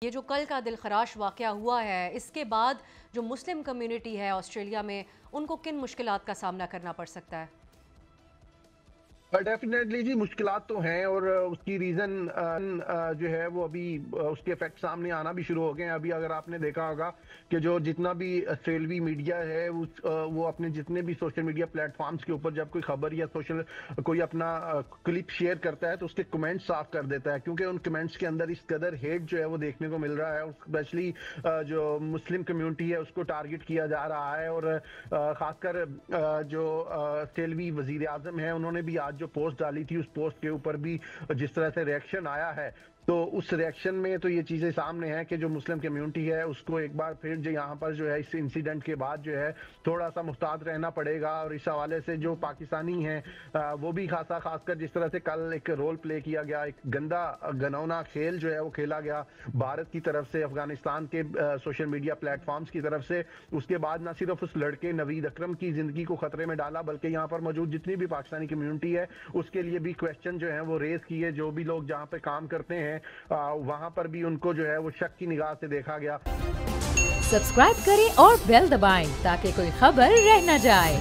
ये जो कल का दिलखराश वाक़या हुआ है, इसके बाद जो मुस्लिम कम्युनिटी है ऑस्ट्रेलिया में, उनको किन मुश्किलात का सामना करना पड़ सकता है? डेफिनेटली जी, मुश्किलात तो हैं और उसकी रीज़न जो है वो अभी उसके इफेक्ट सामने आना भी शुरू हो गए हैं। अभी अगर आपने देखा होगा कि जो जितना भी ऑस्ट्रेलवी मीडिया है वो अपने जितने भी सोशल मीडिया प्लेटफॉर्म्स के ऊपर जब कोई खबर या कोई अपना क्लिप शेयर करता है तो उसके कमेंट्स साफ कर देता है, क्योंकि उन कमेंट्स के अंदर इस कदर हेट जो है वो देखने को मिल रहा है और स्पेशली जो मुस्लिम कम्युनिटी है उसको टारगेट किया जा रहा है। और खासकर जो ऑस्ट्रेलवी वजीर आजम है उन्होंने भी आज जो पोस्ट डाली थी उस पोस्ट के ऊपर भी जिस तरह से रिएक्शन आया है, तो उस रिएक्शन में तो ये चीजें सामने हैं कि जो मुस्लिम कम्युनिटी है उसको एक बार फिर जो यहाँ पर जो है इस इंसिडेंट के बाद जो है थोड़ा सा मुहतात रहना पड़ेगा। और इस हवाले से जो पाकिस्तानी हैं वो भी खासकर जिस तरह से कल एक रोल प्ले किया गया, एक गंदा घिनौना खेल जो है वो खेला गया भारत की तरफ से अफगानिस्तान के सोशल मीडिया प्लेटफॉर्म्स की तरफ से, उसके बाद न सिर्फ उस लड़के नवीद अकरम की जिंदगी को खतरे में डाला बल्कि यहाँ पर मौजूद जितनी भी पाकिस्तानी कम्युनिटी है उसके लिए भी क्वेश्चन जो है वो रेज किए। जो भी लोग जहाँ पे काम करते हैं वहां पर भी उनको जो है वो शक की निगाह से देखा गया। सब्सक्राइब करें और बेल दबाएं ताकि कोई खबर रह न जाए।